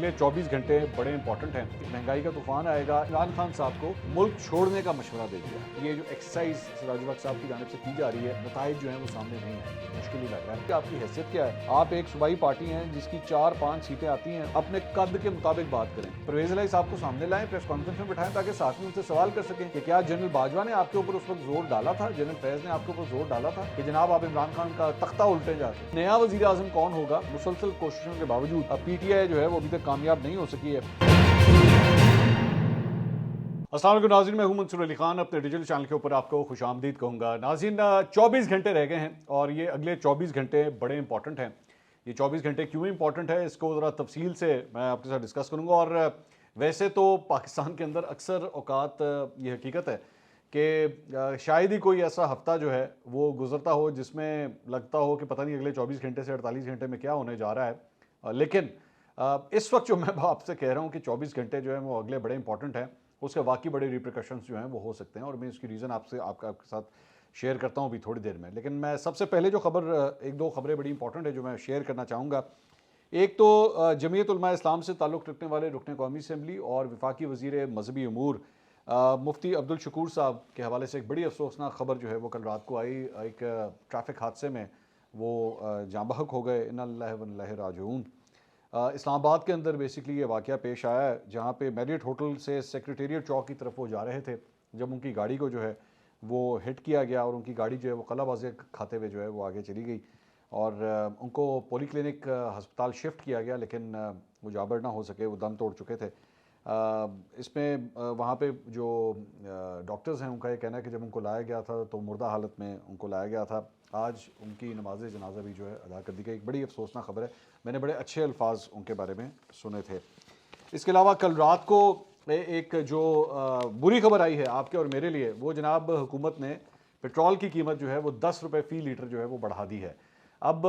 अगले 24 घंटे बड़े इंपॉर्टेंट हैं। महंगाई का तूफान आएगा। इमरान खान साहब को मुल्क छोड़ने का मशवरा दे दिया। ये जो एक्सरसाइज सिराजुल हक साहब की जानिब से की जा रही है, नताइज जो है वो सामने नहीं है। मुश्किल ही लग रहा है कि आपकी हैसियत क्या है। आप एक सूबाई पार्टी हैं जिसकी 4-5 सीटें आती हैं। अपने कद के मुताबिक बात करें। परवेज इलाही साहब को सामने लाएं, प्रेस कॉन्फ्रेंस में बिठाएं ताकि साथ में उनसे सवाल कर सकें कि क्या जनरल बाजवा ने आपके ऊपर उस वक्त जोर डाला था, जनरल फैज ने आपके ऊपर जोर डाला था कि जनाब आप इमरान खान का तख्ता उल्टे जाते। नया वजीर आजम कौन होगा? मुसलसल कोशिशों के बावजूद अब पीटीआई जो है वो अभी तक कामयाब नहीं हो सकी है। अस्सलाम वालेकुम नाज़रीन, मैं हूं मंसूर अली खान। अपने डिजिटल चैनल के ऊपर आपको खुशामदीद कहूँगा। नाज़रीन, 24 घंटे रह गए हैं और ये अगले 24 घंटे बड़े इंपॉर्टेंट हैं। ये 24 घंटे क्यों इंपॉर्टेंट है, इसको ज़रा तफसील से मैं आपके साथ डिस्कस करूँगा। और वैसे तो पाकिस्तान के अंदर अक्सर औकात ये हकीकत है कि शायद ही कोई ऐसा हफ्ता जो है वो गुजरता हो जिसमें लगता हो कि पता नहीं अगले 24 घंटे से 48 घंटे में क्या होने जा रहा है। लेकिन इस वक्त जो मैं आपसे कह रहा हूँ कि 24 घंटे जो है वो अगले बड़े इंपॉर्टेंट हैं, उसके वाकई बड़े रिप्रिकॉशंस जो हैं वो हो सकते हैं। और मैं इसकी रीज़न आपके साथ शेयर करता हूँ अभी थोड़ी देर में। लेकिन मैं सबसे पहले जो एक दो खबरें बड़ी इंपॉर्टेंट है जो मैं शेयर करना चाहूँगा। एक तो जमीयत उलमा इस्लाम से ताल्लुक़ रखने वाले रुकन कौमी असम्बली और वफाकी वज़ीर मजहबी अमूर मुफ्ती अब्दुल शकूर साहब के हवाले से एक बड़ी अफसोसनाक खबर जो है वो कल रात को आई। एक ट्रैफिक हादसे में वो जाँ बहक हो गए। इन्ना लिल्लाहि व इन्ना इलैहि राजिऊन। इस्लामाबाद के अंदर बेसिकली ये वाक़या पेश आया है जहाँ पे मैरियट होटल से सेक्रेटेरिएट चौक की तरफ वो जा रहे थे, जब उनकी गाड़ी को जो है वो हिट किया गया और उनकी गाड़ी जो है वो कलाबाजी खाते हुए जो है वो आगे चली गई और उनको पोली क्लिनिक हस्पताल शिफ्ट किया गया, लेकिन वो जाबर ना हो सके, वो दम तोड़ चुके थे। इसमें वहाँ पे जो डॉक्टर्स हैं उनका ये कहना है कि जब उनको लाया गया था तो मुर्दा हालत में उनको लाया गया था। आज उनकी नमाज जनाजा भी जो है अदा कर दी गई। एक बड़ी अफसोसनाक खबर है। मैंने बड़े अच्छे अल्फाज उनके बारे में सुने थे। इसके अलावा कल रात को एक जो बुरी खबर आई है आपके और मेरे लिए, वो जनाब हुकूमत ने पेट्रोल की कीमत जो है वो 10 रुपये फ़ी लीटर जो है वो बढ़ा दी है। अब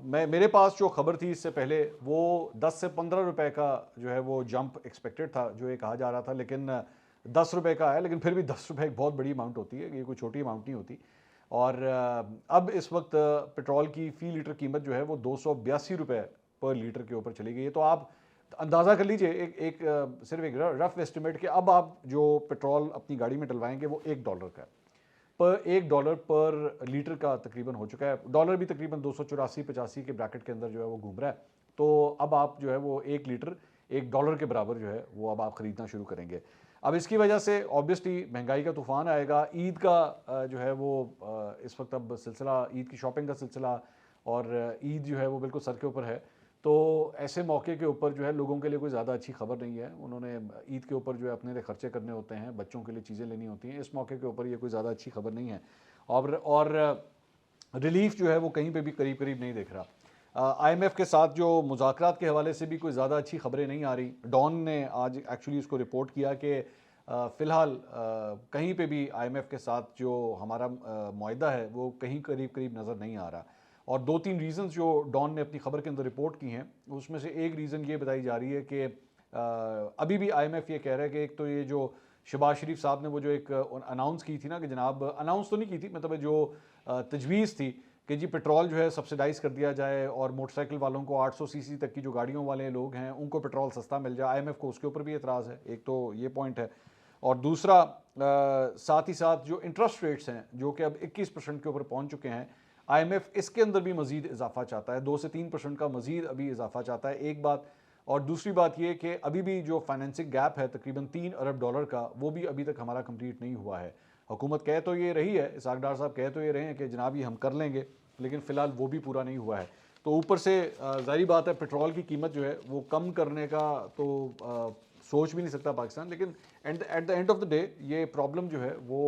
मेरे पास जो खबर थी इससे पहले वो 10 से 15 रुपए का जो है वो जंप एक्सपेक्टेड था, जो ये कहा जा रहा था, लेकिन 10 रुपए का आया। लेकिन फिर भी 10 रुपए एक बहुत बड़ी अमाउंट होती है, ये कोई छोटी अमाउंट नहीं होती। और अब इस वक्त पेट्रोल की फ़ी लीटर कीमत जो है वो 282 रुपये पर लीटर के ऊपर चली गई है। तो आप अंदाज़ा कर लीजिए सिर्फ एक रफ एस्टिमेट कि अब आप जो पेट्रोल अपनी गाड़ी में डलवाएंगे वो $1 का है। $1 पर लीटर का तकरीबन हो चुका है। डॉलर भी तकरीबन 284-85 के ब्रैकेट के अंदर जो है वो घूम रहा है। तो अब आप जो है वो 1 लीटर $1 के बराबर जो है वो अब आप ख़रीदना शुरू करेंगे। अब इसकी वजह से ऑब्वियसली महंगाई का तूफ़ान आएगा। ईद का जो है वो इस वक्त अब सिलसिला, ईद की शॉपिंग का सिलसिला और ईद जो है वो बिल्कुल सर के ऊपर है। तो ऐसे मौके के ऊपर जो है लोगों के लिए कोई ज़्यादा अच्छी खबर नहीं है। उन्होंने ईद के ऊपर जो है अपने लिए खर्चे करने होते हैं, बच्चों के लिए चीज़ें लेनी होती हैं। इस मौके के ऊपर ये कोई ज़्यादा अच्छी खबर नहीं है और रिलीफ जो है वो कहीं पे भी करीब करीब नहीं दिख रहा। IMF के साथ जो मुज़ाकरात के हवाले से भी कोई ज़्यादा अच्छी खबरें नहीं आ रही। डॉन ने आज एक्चुअली उसको रिपोर्ट किया कि फ़िलहाल कहीं पे भी IMF के साथ जो हमारा मुआहदा है वो कहीं करीब करीब नज़र नहीं आ रहा। और 2-3 रीज़न्स जो डॉन ने अपनी खबर के अंदर रिपोर्ट की हैं, उसमें से एक रीज़न ये बताई जा रही है कि अभी भी IMF ये कह रहा है कि एक तो ये जो शहबाज शरीफ साहब ने वो जो एक अनाउंस की थी ना कि जनाब, अनाउंस तो नहीं की थी, मतलब जो तजवीज़ थी कि जी पेट्रोल जो है सब्सिडाइज़ कर दिया जाए और मोटरसाइकिल वालों को 800 सीसी तक की जो गाड़ियों वाले लोग हैं उनको पेट्रोल सस्ता मिल जाए। IMF को उसके ऊपर भी एतराज़ है। एक तो ये पॉइंट है और दूसरा साथ ही साथ जो इंटरेस्ट रेट्स हैं जो कि अब 21% के ऊपर पहुँच चुके हैं, IMF इसके अंदर भी मज़ीद इजाफा चाहता है, 2 से 3% का मज़ीद अभी इजाफा चाहता है, एक बात। और दूसरी बात ये कि अभी भी जो फाइनेंसिंग गैप है तकरीबन $3 अरब का, वो भी अभी तक हमारा कंप्लीट नहीं हुआ है। हुकूमत कह तो ये रही है, इसहाक डार साहब कह तो ये रहे हैं कि जनाब ये हम कर लेंगे, लेकिन फ़िलहाल वो भी पूरा नहीं हुआ है। तो ऊपर से ज़ाहिर बात है पेट्रोल की कीमत जो है वो कम करने का तो सोच भी नहीं सकता पाकिस्तान, लेकिन at the end of the day ये प्रॉब्लम जो है वो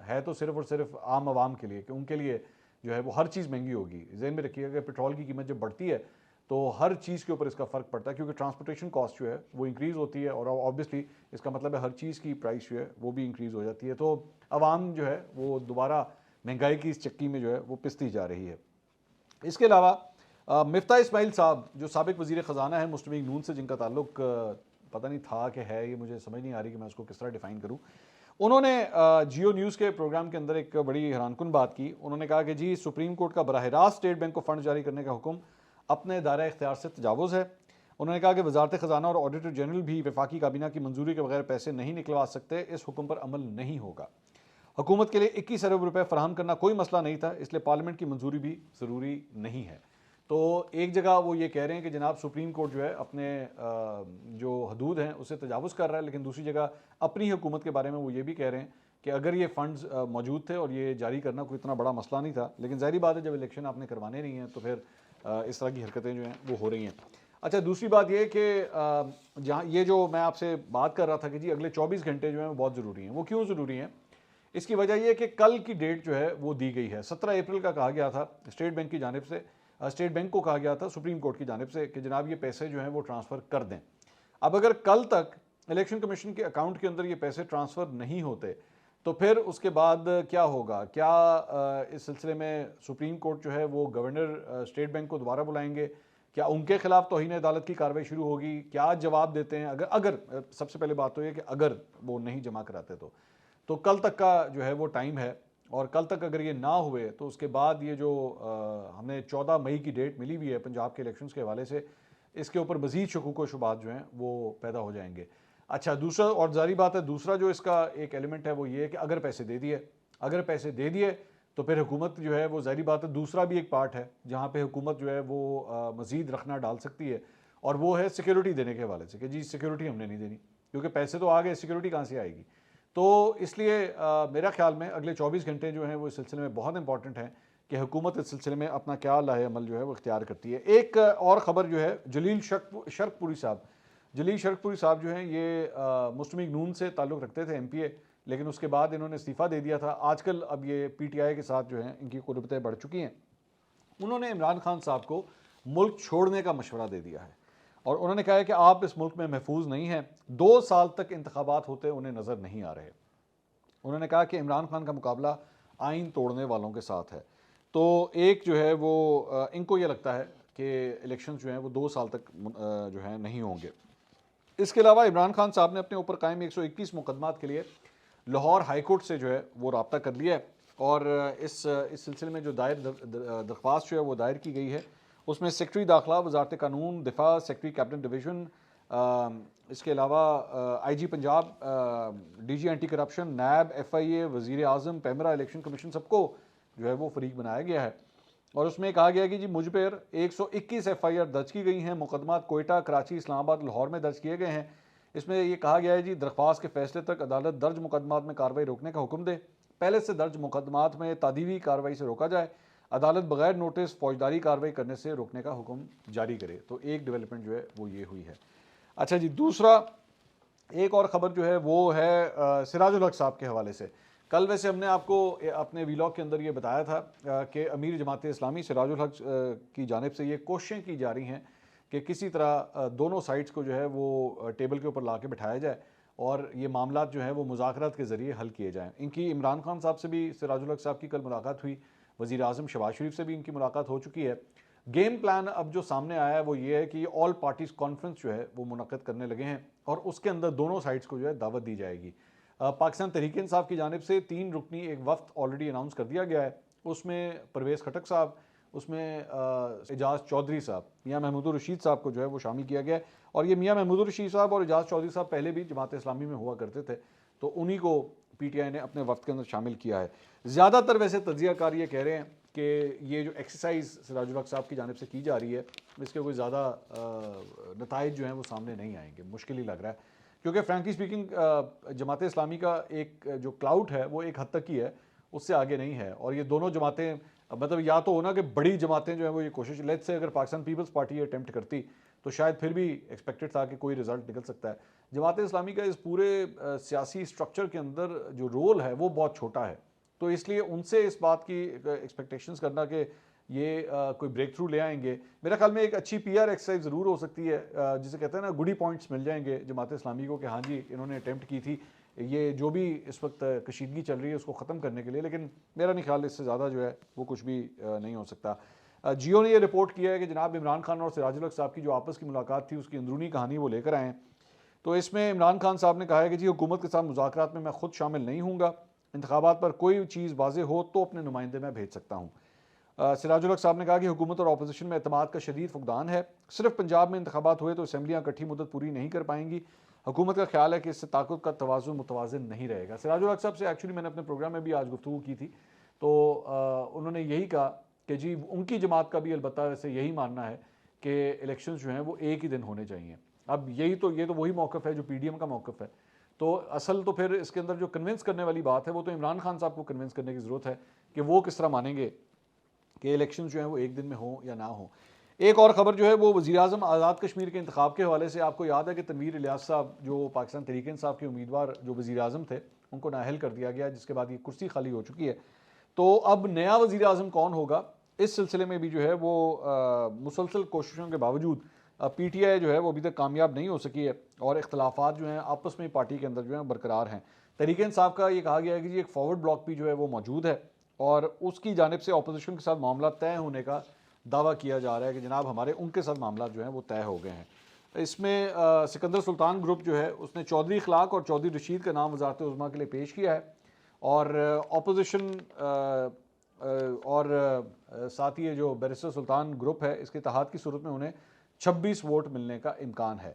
है तो सिर्फ़ और सिर्फ आम आवाम के लिए, कि उनके लिए जो है वो हर चीज़ महंगी होगी। ज़हन में रखिएगा कि पेट्रोल की कीमत जब बढ़ती है तो हर चीज़ के ऊपर इसका फ़र्क पड़ता है, क्योंकि ट्रांसपोर्टेशन कॉस्ट जो है वो इंक्रीज़ होती है और ऑब्वियसली इसका मतलब है हर चीज़ की प्राइस जो है वो भी इंक्रीज़ हो जाती है। तो आवाम जो है वो दोबारा महंगाई की इस चक्की में जो है वो पिसती जा रही है। इसके अलावा मिफ्ता इस्माइल साहब जो साबिक वज़ीर ख़जाना है मुस्लिम लीग नून से, जिनका ताल्लुक पता नहीं था कि है, ये मुझे समझ नहीं आ रही कि मैं उसको किस तरह डिफ़ाइन करूँ। उन्होंने जियो न्यूज़ के प्रोग्राम के अंदर एक बड़ी हैरानकुन बात की। उन्होंने कहा कि जी सुप्रीम कोर्ट का बराह रास्त स्टेट बैंक को फ़ंड जारी करने का हुक्म अपने दायरा इख्तियार से तजावुज़ है। उन्होंने कहा कि वजारत ख़जाना और ऑडिटर जनरल भी वफाकी काबीना की मंजूरी के बगैर पैसे नहीं निकलवा सकते, इस हुक्म पर अमल नहीं होगा। हुकूमत के लिए 21 अरब रुपए फराहम करना कोई मसला नहीं था, इसलिए पार्लियामेंट की मंजूरी भी ज़रूरी नहीं है। तो एक जगह वो ये कह रहे हैं कि जनाब सुप्रीम कोर्ट जो है अपने जो हदूद हैं उसे तजावुज़ कर रहा है, लेकिन दूसरी जगह अपनी हुकूमत के बारे में वो ये भी कह रहे हैं कि अगर ये फ़ंड्स मौजूद थे और ये जारी करना कोई इतना बड़ा मसला नहीं था, लेकिन ज़ाहिर बात है जब इलेक्शन आपने करवाने नहीं हैं तो फिर इस तरह की हरकतें जो हैं वो हो रही हैं। अच्छा, दूसरी बात ये कि जहाँ ये जो मैं आपसे बात कर रहा था कि जी अगले 24 घंटे जो हैं वो बहुत ज़रूरी हैं, वो क्यों ज़रूरी हैं? इसकी वजह यह है कि कल की डेट जो है वो दी गई है। 17 अप्रैल का कहा गया था स्टेट बैंक की जानिब से, स्टेट बैंक को कहा गया था सुप्रीम कोर्ट की जानिब से कि जनाब ये पैसे जो हैं वो ट्रांसफ़र कर दें। अब अगर कल तक इलेक्शन कमीशन के अकाउंट के अंदर ये पैसे ट्रांसफ़र नहीं होते तो फिर उसके बाद क्या होगा? क्या इस सिलसिले में सुप्रीम कोर्ट जो है वो गवर्नर स्टेट बैंक को दोबारा बुलाएंगे? क्या उनके खिलाफ तौहीन अदालत की कार्रवाई शुरू होगी? क्या जवाब देते हैं? अगर अगर सबसे पहले बात तो ये कि अगर वो नहीं जमा कराते तो कल तक का जो है वो टाइम है, और कल तक अगर ये ना हुए तो उसके बाद ये जो हमें 14 मई की डेट मिली हुई है पंजाब के इलेक्शंस के हवाले से, इसके ऊपर मज़ीद शकूक व शुबात जो हैं वो पैदा हो जाएंगे। अच्छा, दूसरा और जारी बात है, दूसरा जो इसका एक एलिमेंट है वो ये है कि अगर पैसे दे दिए, अगर पैसे दे दिए तो फिर हुकूमत जो है वो जारी बात है, दूसरा भी एक पार्ट है जहाँ पे हुकूमत जो है वो मज़ीद रखना डाल सकती है, और वो है सिक्योरिटी देने के हवाले से कि जी सिक्योरिटी हमने नहीं देनी, क्योंकि पैसे तो आ गए, सिक्योरिटी कहाँ से आएगी? तो इसलिए मेरा ख्याल में अगले 24 घंटे जो हैं वो इस सिलसिले में बहुत इंपॉर्टेंट हैं कि हुकूमत इस सिलसिले में अपना क्या लाहे अमल जो है वो इख्तियार करती है। एक और ख़बर जो है, जलील शर्कपुरी साहब, जलील शर्कपुरी साहब जो हैं ये मुस्लिम लीग नून से ताल्लुक़ रखते थे, MPA, लेकिन उसके बाद इन्होंने इस्तीफ़ा दे दिया था। आजकल अब ये PTI के साथ जो हैं इनकी कुर्बतें बढ़ चुकी हैं। उन्होंने इमरान खान साहब को मुल्क छोड़ने का मशवरा दे दिया है और उन्होंने कहा है कि आप इस मुल्क में महफूज नहीं हैं। 2 साल तक इंतखाबात होते उन्हें नज़र नहीं आ रहे। उन्होंने कहा कि इमरान खान का मुकाबला आइन तोड़ने वालों के साथ है। तो एक जो है वो इनको ये लगता है कि इलेक्शन जो हैं वो 2 साल तक जो है नहीं होंगे। इसके अलावा इमरान खान साहब ने अपने ऊपर कायम 121 मुकदमात के लिए लाहौर हाई कोर्ट से जो है वो रब्ता कर लिया है, और इस सिलसिले में जो दायर दरख्वास्त जो है वो दायर की गई है उसमें सेक्रेटरी दाखिला, वजारत कानून, दिफा, सेक्रेटरी कैबिनेट डिवीज़न, इसके अलावा IG Punjab, DG anti corruption, NAB, FIA, वज़ीर आज़म, पैमरा, इलेक्शन कमीशन, सबको जो है वो फरीक बनाया गया है। और उसमें कहा गया कि जी मुझ पर 121 FIR दर्ज की गई हैं। मुकदमात कोयटा, कराची, इस्लामाबाद, लाहौर में दर्ज किए गए हैं। इसमें ये कहा गया है जी दरख्वास्त के फैसले तक अदालत दर्ज मुकदमात में कार्रवाई रोकने का हुक्म दे, पहले से दर्ज मुकदमात में तादीवी कार्रवाई से रोका जाए, अदालत बगैर नोटिस फौजदारी कार्रवाई करने से रोकने का हुक्म जारी करे। तो एक डेवलपमेंट जो है वो ये हुई है। अच्छा जी, दूसरा एक और ख़बर जो है वो है सिराजुल हक साहब के हवाले से। कल वैसे हमने आपको अपने वीलॉग के अंदर ये बताया था कि अमीर जमात इस्लामी सिराजुल हक की जानिब से ये कोशिशें की जा रही हैं कि किसी तरह दोनों साइड्स को जो है वो टेबल के ऊपर ला के बिठाया जाए और ये मामला जो है वो मुज़ाकरात के ज़रिए हल किए जाएँ। इनकी इमरान खान साहब से भी सिराजुल हक साहब की कल मुलाकात हुई, वज़ीर आज़म शहबाज शरीफ से भी इनकी मुलाकात हो चुकी है। गेम प्लान अब जो सामने आया है वो ये है कि ऑल पार्टीज़ कॉन्फ्रेंस जो है वो मुनक़्क़द करने लगे हैं और उसके अंदर दोनों साइड्स को जो है दावत दी जाएगी। पाकिस्तान तहरीक इंसाफ की जानिब से 3 रुकनी एक वफ्द ऑलरेडी अनाउंस कर दिया गया है। उसमें परवेज़ खटक साहब, उसमें एजाज़ चौधरी साहब, मियाँ महमूदुर रशीद साहब को जो है वो शामिल किया गया है। और ये मियाँ महमूदुर रशीद साहब और एजाज़ चौधरी साहब पहले भी जमात इस्लामी में हुआ करते थे, तो उन्हीं को PTI ने अपने वफ्द के अंदर शामिल किया है। ज़्यादातर वैसे तज्ज़ियाकार ये कह रहे हैं कि ये जो एक्सरसाइज सिराजुल हक साहब की जानिब से की जा रही है इसके कोई ज़्यादा नताइज जो हैं वो सामने नहीं आएंगे, मुश्किल ही लग रहा है, क्योंकि फ्रैंकली स्पीकिंग जमात इस्लामी का एक जो क्लाउड है वो एक हद तक ही है, उससे आगे नहीं है। और ये दोनों जमातें मतलब या तो होना कि बड़ी जमातें जो हैं वो ये कोशिश, लेट्स से अगर पाकिस्तान पीपल्स पार्टी ये अटेम्प्ट करती तो शायद फिर भी एक्सपेक्टेड था कि कोई रिजल्ट निकल सकता है। जमात इस्लामी का इस पूरे सियासी स्ट्रक्चर के अंदर जो रोल है वो बहुत छोटा है, तो इसलिए उनसे इस बात की एक्सपेक्टेशंस करना कि ये कोई ब्रेक थ्रू ले आएंगे, मेरा ख्याल में एक अच्छी PR एक्सरसाइज ज़रूर हो सकती है, जिसे कहते हैं ना गुडी पॉइंट्स मिल जाएंगे जमात इस्लामी को कि हाँ जी इन्होंने अटेम्प्ट की थी ये जो भी इस वक्त कशीदगी चल रही है उसको ख़त्म करने के लिए, लेकिन मेरा नहीं ख्याल इससे ज़्यादा जो है वो कुछ भी नहीं हो सकता। जियो ने यह रिपोर्ट किया है कि जनाब इमरान खान और सिराजुल हक साहब की जो आपस की मुलाकात थी उसकी अंदरूनी कहानी वो लेकर आए हैं। तो इसमें इमरान खान साहब ने कहा है कि जी हुकूमत के साथ मुज़ाकरात में मैं खुद शामिल नहीं हूँगा, इंतखाबात पर कोई चीज़ वाज़ेह हो तो अपने नुमाइंदे मैं भेज सकता हूँ। सिराजुल हक साहब ने कहा कि हुकूमत और अपोजिशन में एतमाद का शदीद फुकदान है। सिर्फ पंजाब में इंतखाबात हुए तो असम्बलियाँ इकट्ठी मुद्दत पूरी नहीं कर पाएंगी। हुकूमत का ख्याल है कि इससे ताकत का तवाज़ुन मुतवाज़िन नहीं रहेगा। सिराजुल हक साहब से एक्चुअली मैंने अपने प्रोग्राम में भी आज गुफ्तगू की थी, तो उन्होंने यही कहा कि जी उनकी जमात का भी अलबत्ता वैसे यही मानना है कि इलेक्शंस जो हैं वो एक ही दिन होने चाहिए। अब ये तो वही मौक़िफ़ है जो PDM का मौक़िफ़ है। तो असल तो फिर इसके अंदर जो कन्विंस करने वाली बात है वो तो इमरान खान साहब को कन्विंस करने की ज़रूरत है कि वो किस तरह मानेंगे कि इलेक्शन जो है वो एक दिन में हो या ना हो। एक और ख़बर जो है वो वज़ीर-ए-आज़म आज़ाद कश्मीर के इंतखाब के हवाले से, आपको याद है कि तनवीर इलियास साहब जो पाकिस्तान तहरीक-ए-इंसाफ के उम्मीदवार जो वज़ीर-ए-आज़म थे उनको नाअहल कर दिया गया, जिसके बाद ये कुर्सी खाली हो चुकी है। तो अब नया वज़ीर-ए-आज़म कौन होगा, इस सिलसिले में भी जो है वो मुसलसल कोशिशों के बावजूद PTI जो है वो अभी तक कामयाब नहीं हो सकी है और इख्तलाफात जो हैं आपस में पार्टी के अंदर जो है बरकरार हैं। तहरीक-ए-इंसाफ का ये कहा गया है कि जी एक फॉरवर्ड ब्लॉक भी जो है वो मौजूद है और उसकी जानिब से अपोजिशन के साथ मामला तय होने का दावा किया जा रहा है कि जनाब हमारे उनके साथ मामला जो है वो तय हो गए हैं। इसमें सिकंदर सुल्तान ग्रुप जो है उसने चौधरी इखलाक और चौधरी रशीद का नाम वज़ारत उज़्मा के लिए पेश किया है और अपोजिशन और साथ ही ये जो बैरिस्टर सुल्तान ग्रुप है इसके इत्तेहाद की सूरत में उन्हें 26 वोट मिलने का इम्कान है।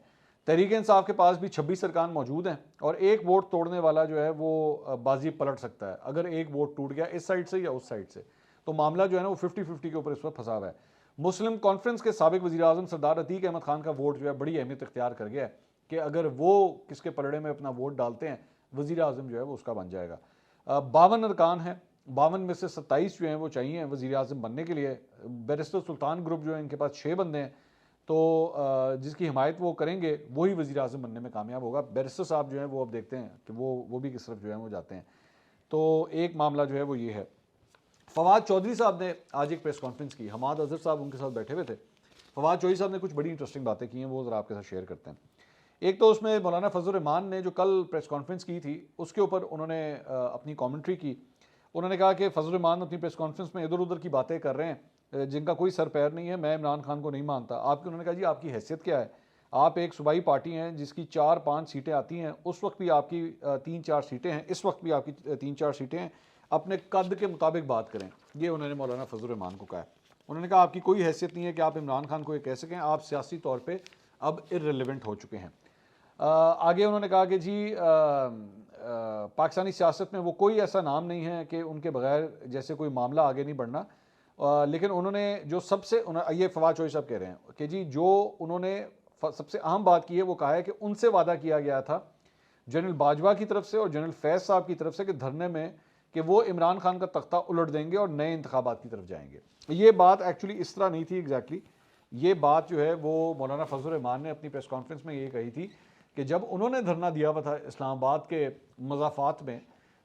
तहरीक-ए-इंसाफ के पास भी 26 अरकान मौजूद हैं और एक वोट तोड़ने वाला जो है वो बाजी पलट सकता है। अगर एक वोट टूट गया इस साइड से या उस साइड से, तो मामला जो है ना वो 50-50 के ऊपर इस वक्त फंसा हुआ है। मुस्लिम कॉन्फ्रेंस के साबिक वज़ीर-ए-आज़म सरदार अतीक अहमद खान का वोट जो है बड़ी अहमियत इख्तियार कर गया है कि अगर वो किसके पलड़े में अपना वोट डालते हैं, वज़ीर-ए-आज़म जो है वो उसका बन जाएगा। 52 अरकान हैं, 52 में से 27 जो हैं वो चाहिए वज़ीर-ए-आज़म बनने के लिए। बैरिस्टर सुल्तान ग्रुप जो है इनके पास 6 बंदे हैं, तो जिसकी हिमायत वो करेंगे वही वज़ीर-ए-आज़म बनने में कामयाब होगा। बैरिस्टर साहब जो हैं वो अब देखते हैं कि वो भी किस तरफ जो है वो जाते हैं। तो एक मामला जो है वो ये है। फवाद चौधरी साहब ने आज एक प्रेस कॉन्फ्रेंस की, हमाद अजहर साहब उनके साथ बैठे हुए थे। फवाद चौधरी साहब ने कुछ बड़ी इंटरेस्टिंग बातें की हैं, वो ज़रा आपके साथ शेयर करते हैं। एक तो उसमें मौलाना फजल रहमान ने जो कल प्रेस कॉन्फ्रेंस की थी उसके ऊपर उन्होंने अपनी कॉमेंट्री की। उन्होंने कहा कि फजल रहमान अपनी प्रेस कॉन्फ्रेंस में इधर उधर की बातें कर रहे हैं जिनका कोई सर पैर नहीं है। मैं इमरान खान को नहीं मानता। आपकी उन्होंने कहा जी आपकी हैसियत क्या है, आप एक सूबाई पार्टी हैं जिसकी 4-5 सीटें आती हैं, उस वक्त भी आपकी 3-4 सीटें हैं, इस वक्त भी आपकी 3-4 सीटें हैं, अपने कद के मुताबिक बात करें। ये उन्होंने मौलाना फजल रहमान को कहा। उन्होंने कहा आपकी कोई हैसियत नहीं है कि आप इमरान खान को ये कह सकें, आप सियासी तौर पर अब इर्रेलेवेंट हो चुके हैं। आगे उन्होंने कहा कि जी पाकिस्तानी सियासत में वो कोई ऐसा नाम नहीं है कि उनके बगैर जैसे कोई मामला आगे नहीं बढ़ना। लेकिन उन्होंने जो सबसे ये फवाद चौधरी साहब कह रहे हैं कि जी जो उन्होंने सबसे अहम बात की है वो कहा है कि उनसे वादा किया गया था जनरल बाजवा की तरफ से और जनरल फैज़ साहब की तरफ से कि धरने में कि वो इमरान खान का तख्ता उलट देंगे और नए इंतखाबात की तरफ जाएंगे। ये बात एक्चुअली इस तरह नहीं थी एग्जैक्टली। ये बात जो है वो मौलाना फजल रहमान ने अपनी प्रेस कॉन्फ्रेंस में ये कही थी कि जब उन्होंने धरना दिया हुआ था इस्लामाबाद के मज़ाफ़ात में,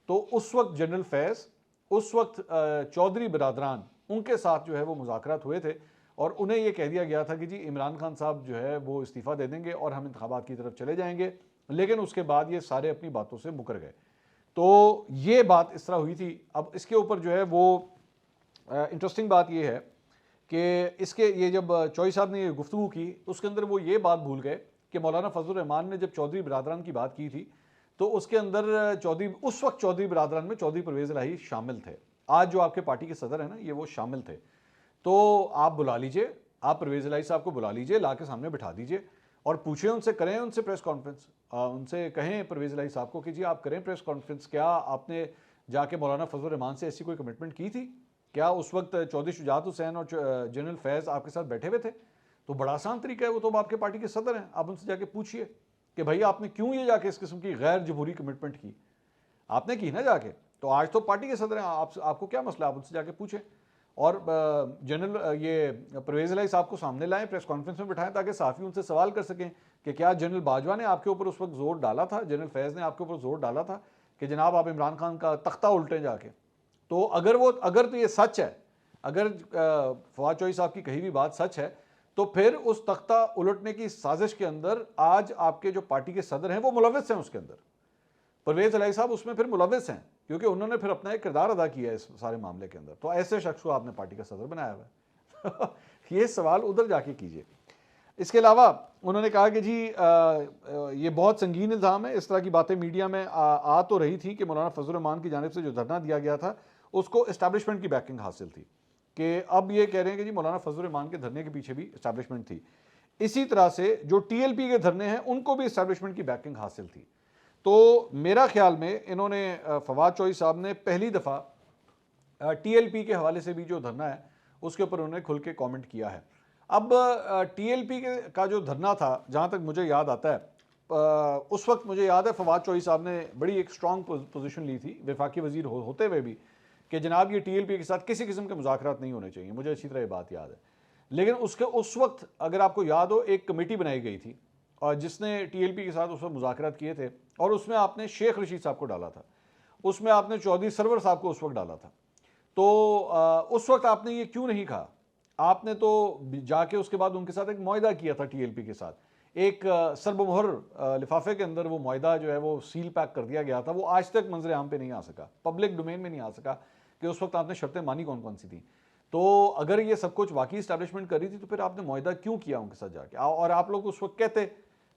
तो उस वक्त जनरल फैज़, उस वक्त चौधरी बिरादरान, उनके साथ जो है वो मुज़ाकरात हुए थे और उन्हें ये कह दिया गया था कि जी इमरान खान साहब जो है वो इस्तीफ़ा दे देंगे और हम इंतखाबात की तरफ चले जाएंगे। लेकिन उसके बाद ये सारे अपनी बातों से मुकर गए। तो ये बात इस तरह हुई थी। अब इसके ऊपर जो है वो इंटरेस्टिंग बात ये है कि इसके ये जब चौधरी साहब ने ये गुफ्तगू की उसके अंदर वो ये बात भूल गए कि मौलाना फजल रहमान ने जब चौधरी बिरादरान की बात की थी तो उसके अंदर उस वक्त चौधरी बिरादरान में चौधरी परवेज़ इलाही शामिल थे। आज जो आपके पार्टी के सदर हैं ना, ये वो शामिल थे। तो आप बुला लीजिए, आप परवेज़ इलाही साहब को बुला लीजिए, ला के सामने बिठा दीजिए और पूछें उनसे, करें उनसे प्रेस कॉन्फ्रेंस। उनसे कहें परवेज़ इलाही साहब को कि जी आप करें प्रेस कॉन्फ्रेंस, क्या आपने जाके मौलाना फजल रहमान से ऐसी कोई कमिटमेंट की थी? क्या उस वक्त चौधरी शुजात हुसैन और जनरल फैज़ आपके साथ बैठे हुए थे? तो बड़ा आसान तरीका है, वो तो आपके पार्टी के सदर हैं, आप उनसे जाके पूछिए कि भाई आपने क्यों ये जाके इस किस्म की गैर जमहूरी कमिटमेंट की। आपने की ना जाके, तो आज तो पार्टी के सदर हैं, आपको क्या मसला, आप उनसे जाके पूछें। और जनरल ये परवेज़ इलाही साहब को सामने लाएं, प्रेस कॉन्फ्रेंस में बिठाएं ताकि साफ़ी उनसे सवाल कर सकें कि क्या जनरल बाजवा ने आपके ऊपर उस वक्त जोर डाला था, जनरल फैज़ ने आपके ऊपर जोर डाला था कि जनाब आप इमरान खान का तख्ता उल्टें जाके। तो अगर तो ये सच है, अगर फवाद चौधरी साहब की कही भी बात सच है, तो फिर उस तख्ता उलटने की साजिश के अंदर आज आपके जो पार्टी के सदर हैं वो मुलव्विस हैं उसके अंदर। परवेज़ इलाही साहब उसमें फिर मुलव्विस हैं क्योंकि उन्होंने फिर अपना एक किरदार अदा किया है इस सारे मामले के अंदर। तो ऐसे शख्स को आपने पार्टी का सदर बनाया हुआ है। ये सवाल उधर जाके कीजिए। इसके अलावा उन्होंने कहा कि जी ये बहुत संगीन इल्ज़ाम है। इस तरह की बातें मीडिया में आ तो रही थी कि मौलाना फजल रहमान की जानिब से जो धरना दिया गया था उसको इस्टेब्लिशमेंट की बैकिंग हासिल थी कि अब ये कह रहे हैं कि जी मौलाना फजल रहमान के धरने के पीछे भी इस्टेब्लिशमेंट थी। इसी तरह से जो टीएलपी के धरने हैं उनको भी इस्टेब्लिशमेंट की बैकिंग हासिल थी। तो मेरा ख्याल में इन्होंने फवाद चौधरी साहब ने पहली दफ़ा टीएलपी के हवाले से भी जो धरना है उसके ऊपर उन्होंने खुल के कमेंट किया है। अब टीएलपी का जो धरना था, जहाँ तक मुझे याद आता है, उस वक्त मुझे याद है फवाद चौधरी साहब ने बड़ी एक स्ट्रॉन्ग पोजीशन ली थी वफाकी वजीर होते हुए भी कि जनाब ये टीएलपी के साथ किसी किस्म के मुज़ाकरात नहीं होने चाहिए। मुझे अच्छी तरह ये बात याद है। लेकिन उसके उस वक्त अगर आपको याद हो एक कमेटी बनाई गई थी और जिसने टीएलपी के साथ उस वक्त मुज़ाकरात किए थे और उसमें आपने शेख रशीद साहब को डाला था, उसमें आपने चौधरी सरवर साहब को उस वक्त डाला था। तो उस वक्त आपने ये क्यों नहीं कहा? आपने तो जाके उसके बाद उनके साथ एक मुआहदा किया था टीएलपी के साथ, एक सरबमोहर लिफाफे के अंदर वो मुआहदा जो है वो सील पैक कर दिया गया था। वो आज तक मंजर आम पे नहीं आ सका, पब्लिक डोमेन में नहीं आ सका कि उस वक्त आपने शर्तें मानी कौन कौन सी थी। तो अगर ये सब कुछ वाकई इस्टेब्लिशमेंट करी थी तो फिर आपने मुआहदा क्यों किया उनके साथ जाके? और आप लोग उस वक्त कहते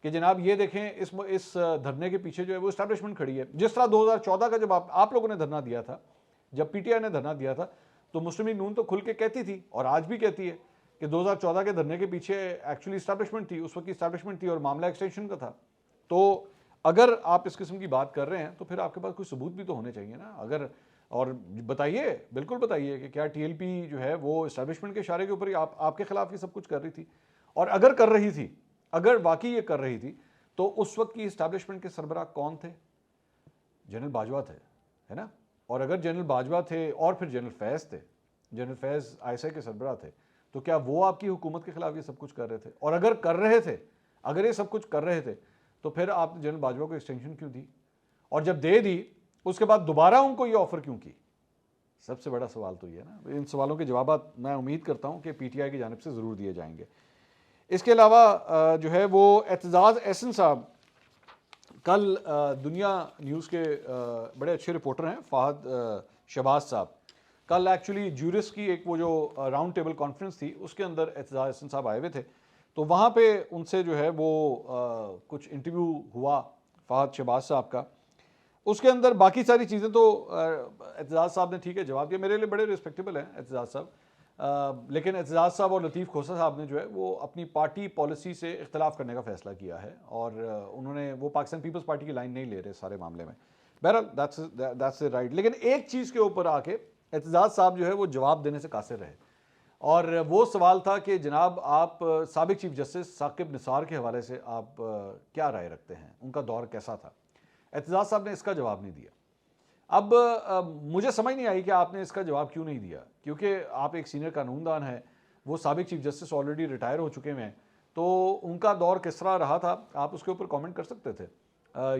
कि जनाब ये देखें इस धरने के पीछे जो है वो इस्टेब्लिशमेंट खड़ी है। जिस तरह 2014 का जब आप लोगों ने धरना दिया था, जब पीटीआई ने धरना दिया था, तो मुस्लिम लीग नून तो खुल के कहती थी और आज भी कहती है कि 2014 के धरने के पीछे एक्चुअली इस्टेब्लिशमेंट थी, उस वक्त की इस्टेब्लिशमेंट थी और मामला एक्सटेंशन का था। तो अगर आप इस किस्म की बात कर रहे हैं तो फिर आपके पास कुछ सबूत भी तो होने चाहिए ना। अगर और बताइए, बिल्कुल बताइए कि क्या टीएलपी जो है वो इस्टेब्लिशमेंट के इशारे के ऊपर ही आपके खिलाफ ये सब कुछ कर रही थी? और अगर कर रही थी, अगर वाकई ये कर रही थी, तो उस वक्त की इस्टेब्लिशमेंट के सरबराह कौन थे? जनरल बाजवा थे, है ना। और अगर जनरल बाजवा थे और फिर जनरल फैज़ थे, जनरल फैज़ आईएसआई के सरबराह थे, तो क्या वो आपकी हुकूमत के खिलाफ ये सब कुछ कर रहे थे? और अगर कर रहे थे, अगर ये सब कुछ कर रहे थे, तो फिर आपने जनरल बाजवा को एक्सटेंशन क्यों दी? और जब दे दी उसके बाद दोबारा उनको ये ऑफर क्यों की? सबसे बड़ा सवाल तो ये है ना। इन सवालों के जवाब मैं उम्मीद करता हूँ कि पीटीआई की जानिब से ज़रूर दिए जाएंगे। इसके अलावा जो है वो एतजाज़ एहसन साहब, कल दुनिया न्यूज़ के बड़े अच्छे रिपोर्टर हैं फ़ाहद शहबाज साहब, कल एक्चुअली ज्यूरिस की एक वो जो राउंड टेबल कॉन्फ्रेंस थी उसके अंदर एतजाज़ एहसन साहब आए हुए थे। तो वहाँ पे उनसे जो है वो कुछ इंटरव्यू हुआ फ़ाहद शहबाज साहब का। उसके अंदर बाकी सारी चीज़ें तो एतजाज़ साहब ने ठीक है जवाब दिया, मेरे लिए बड़े रिस्पेक्टेबल हैं एतजाज़ साहब। लेकिन एतजाज़ साहब और लतीफ़ खोसा साहब ने जो है वो अपनी पार्टी पॉलिसी से इख्तलाफ करने का फ़ैसला किया है और उन्होंने वो पाकिस्तान पीपल्स पार्टी की लाइन नहीं ले रहे सारे मामले में। बहरहाल दैट्स राइट। लेकिन एक चीज़ के ऊपर आके एतजाज़ साहब जो है वो जवाब देने से कासिर रहे और वो सवाल था कि जनाब आप साबिक चीफ जस्टिस साकिब निसार के हवाले से आप क्या राय रखते हैं, उनका दौर कैसा था? एतजाज़ साहब ने इसका जवाब नहीं दिया। अब मुझे समझ नहीं आई कि आपने इसका जवाब क्यों नहीं दिया, क्योंकि आप एक सीनियर कानूनदान हैं, वो साबिक चीफ जस्टिस ऑलरेडी रिटायर हो चुके हैं, तो उनका दौर किस तरह रहा था आप उसके ऊपर कमेंट कर सकते थे।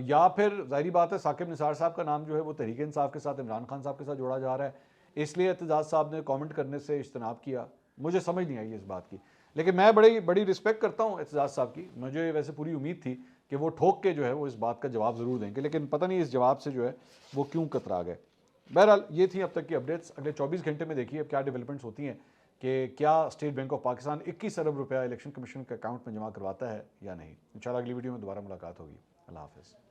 या फिर ज़ाहिरी बात है साकिब निसार साहब का नाम जो है वो तहरीक इंसाफ के साथ इमरान खान साहब के साथ जोड़ा जा रहा है, इसलिए एतजाज़ साहब ने कमेंट करने से इज्तनाब किया। मुझे समझ नहीं आई इस बात की, लेकिन मैं बड़ी रिस्पेक्ट करता हूँ एतजाज़ साहब की। मुझे वैसे पूरी उम्मीद थी कि वो ठोक के जो है वो इस बात का जवाब ज़रूर देंगे, लेकिन पता नहीं इस जवाब से जो है वो क्यों कतरा गए। बहरहाल ये थी अब तक की अपडेट्स। अगले 24 घंटे में देखिए अब क्या डेवलपमेंट्स होती हैं कि क्या स्टेट बैंक ऑफ पाकिस्तान 21 अरब रुपया इलेक्शन कमीशन के अकाउंट में जमा करवाता है या नहीं। इंशाल्लाह अगली वीडियो में दोबारा मुलाकात होगी। अल्लाह हाफ़िज़।